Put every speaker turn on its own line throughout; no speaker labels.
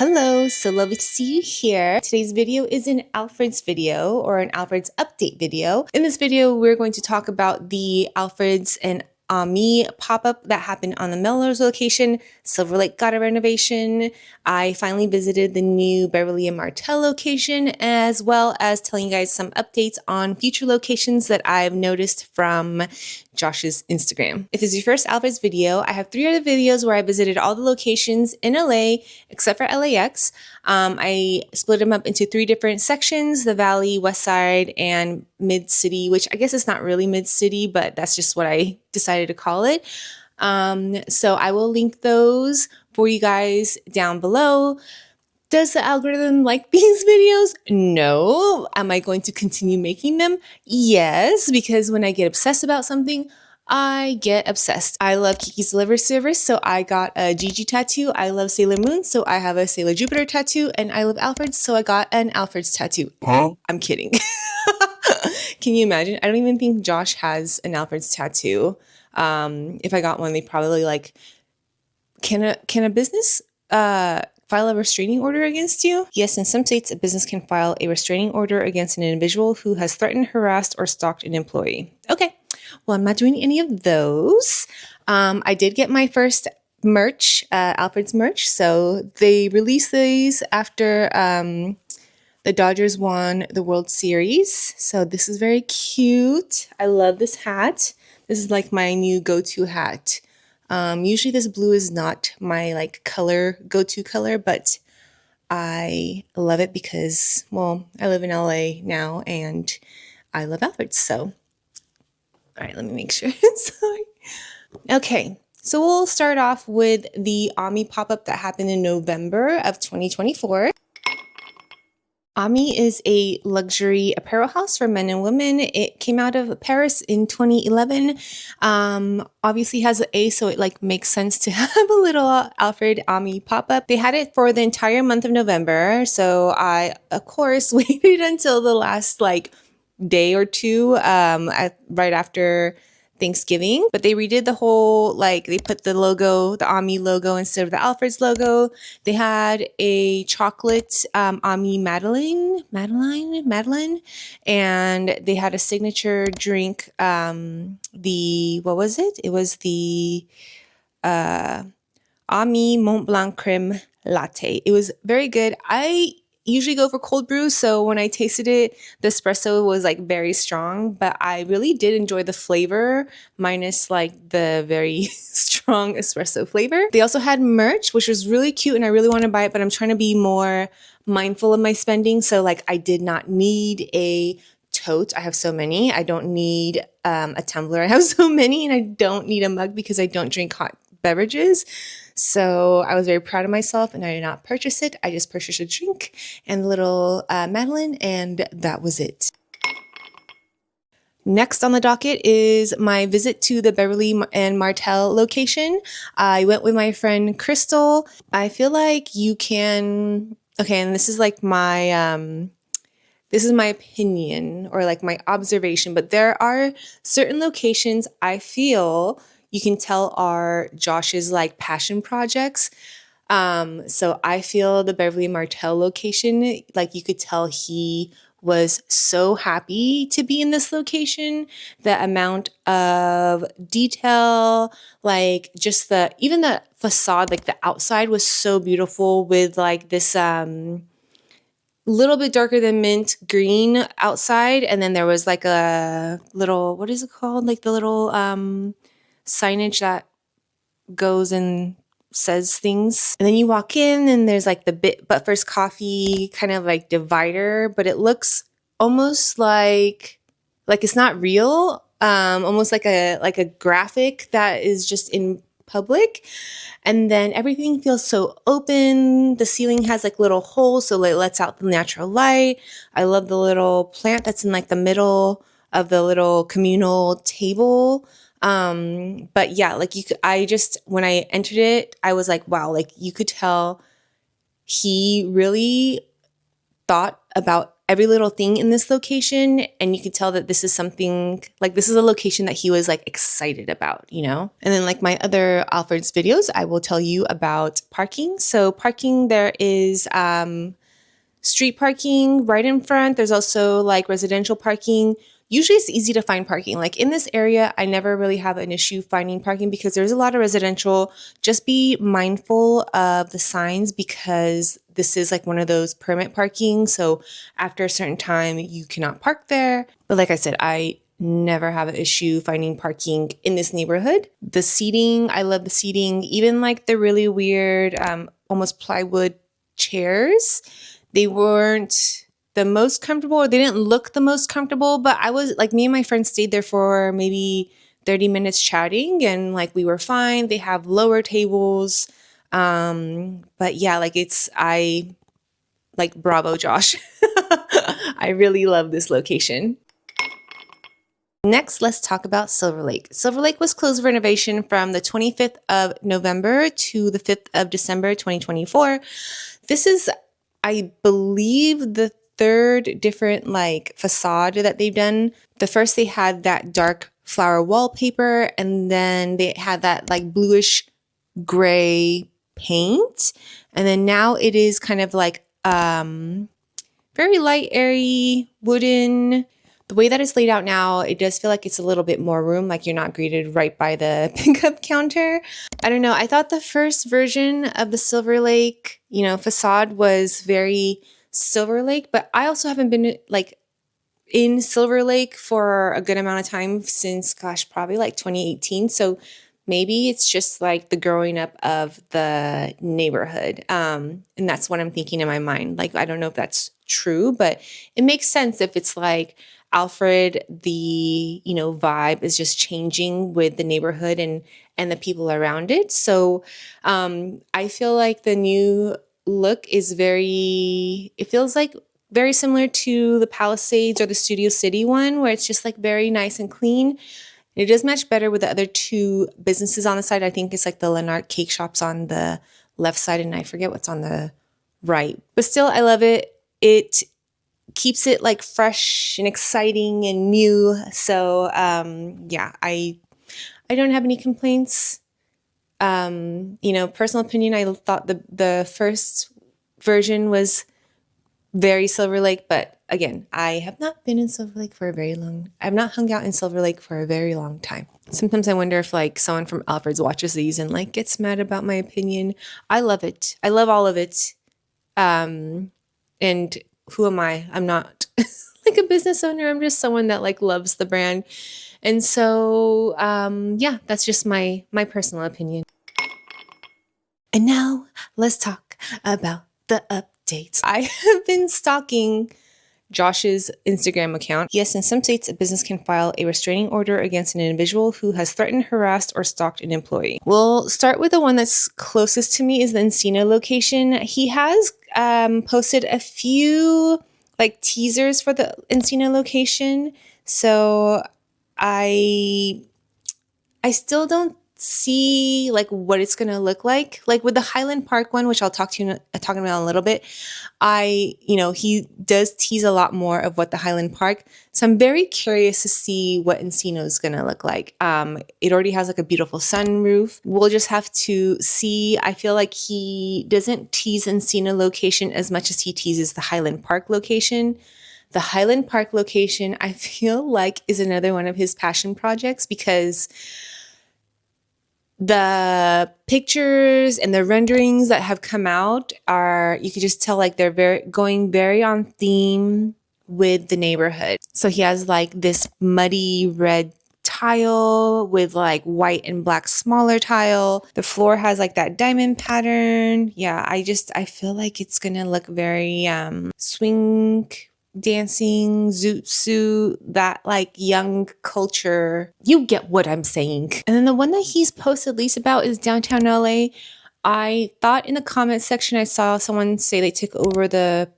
Hello, so lovely to see you here. Today's video is an Alfred's video or an Alfred's update video. In this video, we're going to talk about the Alfred's and Me pop-up that happened on the Melrose location, Silverlake got a renovation. I finally visited the new Beverly and Martel location, as well as telling you guys some updates on future locations that I've noticed from Josh's Instagram. If this is your first Alfred's video, I have 3 other videos where I visited all the locations in LA except for LAX. I split them up into 3 different sections: the Valley, West Side, and Mid-City, which I guess it's not really Mid-City, but that's just what I decided to call it. So I will link those for you guys down below. Does the algorithm like these videos? No. Am I going to continue making them? Yes, because when I get obsessed about something, I get obsessed. I love Kiki's Liver Service, so I got a Gigi tattoo. I love Sailor Moon, so I have a Sailor Jupiter tattoo. And I love Alfred's, so I got an Alfred's tattoo. Huh? I'm kidding. Can you imagine? I don't even think Josh has an Alfred's tattoo. If I got one, they probably like, can a business file a restraining order against you? Yes, in some states, a business can file a restraining order against an individual who has threatened, harassed, or stalked an employee. Okay, well, I'm not doing any of those. I did get my first merch, Alfred's merch. So they released these after the Dodgers won the World Series. So this is very cute. I love this hat. This is like my new go-to hat. Usually this blue is not my like go-to color, but I love it because, well, I live in LA now and I love Alfred's. So, all right, let me make sure. Sorry. Okay, so we'll start off with the Ami pop-up that happened in November of 2024. Ami is a luxury apparel house for men and women. It came out of Paris in 2011. Obviously has an A, so it like makes sense to have a little Alfred Ami pop-up. They had it for the entire month of November, so I, of course, waited until the last like day or two right after Thanksgiving, but they redid the whole, like they put the logo, the Ami logo instead of the Alfred's logo. They had a chocolate Ami Madeline, and they had a signature drink, what was it? It was the Ami Mont Blanc Creme Latte. It was very good. I usually go for cold brew, so when I tasted it, the espresso was like very strong, but I really did enjoy the flavor minus like the very strong espresso flavor. They also had merch, which was really cute, and I really want to buy it, but I'm trying to be more mindful of my spending. So like I did not need a tote. I have so many. I don't need a tumbler. I have so many, and I don't need a mug because I don't drink hot beverages. So I was very proud of myself, and I did not purchase it. I just purchased a drink and a little Madeline, and that was it. Next on the docket is my visit to the Beverly and Martel location. I went with my friend Crystal. I feel like you can, okay, and this is like my, this is my opinion or like my observation, but there are certain locations I feel you can tell are Josh's like passion projects. So I feel the Beverly Martel location, like you could tell he was so happy to be in this location. The amount of detail, like just even the facade, like the outside was so beautiful with like this little bit darker than mint green outside. And then there was like a little, what is it called? Like the little signage that goes and says things. And then you walk in and there's like the But First Coffee kind of like divider, but it looks almost like it's not real, almost like a graphic that is just in public. And then everything feels so open. The ceiling has like little holes, so it lets out the natural light. I love the little plant that's in like the middle of the little communal table. But yeah, like when I entered it, I was like, wow, like you could tell he really thought about every little thing in this location, and you could tell that this is something, like this is a location that he was like excited about, you know? And then like my other Alfred's videos, I will tell you about parking. So parking, there is street parking right in front. There's also like residential parking. Usually it's easy to find parking. Like in this area, I never really have an issue finding parking because there's a lot of residential. Just be mindful of the signs because this is like one of those permit parking. So after a certain time, you cannot park there. But like I said, I never have an issue finding parking in this neighborhood. The seating, I love the seating. Even like the really weird, almost plywood chairs, they weren't the most comfortable, or they didn't look the most comfortable, but I was like, me and my friend stayed there for maybe 30 minutes chatting and like we were fine. They have lower tables. But yeah, like I like, bravo, Josh. I really love this location. Next, let's talk about Silverlake. Silverlake was closed for renovation from the 25th of November to the 5th of December, 2024. This is, I believe, the third different like facade that they've done. The first, they had that dark flower wallpaper, and then they had that like bluish gray paint. And then now it is kind of like very light, airy, wooden. The way that it's laid out now, it does feel like it's a little bit more room, like you're not greeted right by the pickup counter. I don't know. I thought the first version of the Silverlake, you know, facade was very Silverlake, but I also haven't been like in Silverlake for a good amount of time since, gosh, probably like 2018. So maybe it's just like the growing up of the neighborhood. And that's what I'm thinking in my mind. Like, I don't know if that's true, but it makes sense if it's like Alfred, the, you know, vibe is just changing with the neighborhood and the people around it. So I feel like the new look is it feels like very similar to the Palisades or the Studio City one, where it's just like very nice and clean. It does match better with the other two businesses on the side. I think it's like the Lennart Cake Shops on the left side, and I forget what's on the right. But still, I love it. It keeps it like fresh and exciting and new. So yeah, I don't have any complaints. You know, personal opinion, I thought the first version was very Silverlake, but again, I have not been in Silverlake for a very long, I've not hung out in Silverlake for a very long time. Sometimes I wonder if like someone from Alfred's watches these and like gets mad about my opinion. I love it. I love all of it. And who am I? I'm not like a business owner. I'm just someone that like loves the brand. And so, yeah, that's just my personal opinion. And now let's talk about the updates. I have been stalking Josh's Instagram account. Yes, in some states, a business can file a restraining order against an individual who has threatened, harassed, or stalked an employee. We'll start with the one that's closest to me, is the Encino location. He has posted a few like teasers for the Encino location. So I still don't see like what it's gonna look like with the Highland Park one, which I'll talking about in a little bit. He does tease a lot more of what the Highland Park, so I'm very curious to see what Encino is gonna look like. It already has like a beautiful sunroof. We'll just have to see. I feel like he doesn't tease Encino location as much as he teases the Highland Park location. The Highland Park location, I feel like, is another one of his passion projects because the pictures and the renderings that have come out you could just tell like they're going very on theme with the neighborhood. So he has like this muddy red tile with like white and black smaller tile. The floor has like that diamond pattern. Yeah, I feel like it's gonna look very swing dancing, zoot suit, that like young culture. You get what I'm saying. And then the one that he's posted least about is downtown LA. I thought in the comment section I saw someone say they took over the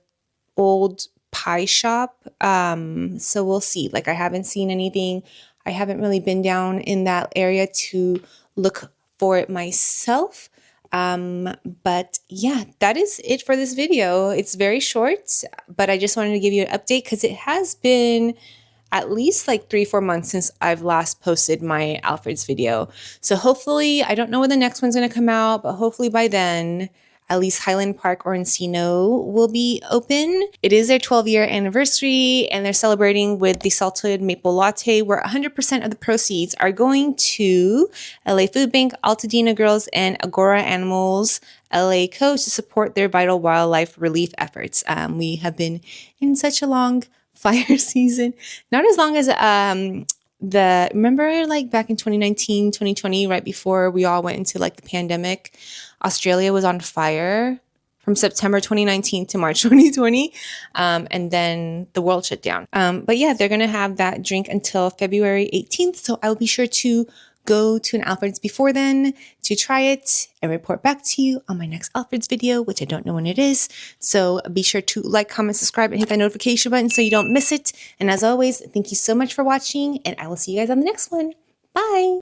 old pie shop. So we'll see. Like I haven't seen anything. I haven't really been down in that area to look for it myself. But yeah, that is it for this video. It's very short, but I just wanted to give you an update because it has been at least like 3-4 months since I've last posted my Alfred's video. So hopefully, I don't know when the next one's going to come out, but hopefully by then, at least Highland Park or Encino will be open. It is their 12-year anniversary, and they're celebrating with the salted maple latte, where 100% of the proceeds are going to LA Food Bank, Altadena Girls, and Agora Animals LA Co. to support their vital wildlife relief efforts. We have been in such a long fire season, not as long as remember like back in 2019, 2020, right before we all went into like the pandemic, Australia was on fire from September 2019 to March 2020. And then the world shut down. But yeah, they're going to have that drink until February 18th. So I will be sure to go to an Alfred's before then to try it and report back to you on my next Alfred's video, which I don't know when it is. So be sure to like, comment, subscribe, and hit that notification button so you don't miss it. And as always, thank you so much for watching, and I will see you guys on the next one. Bye!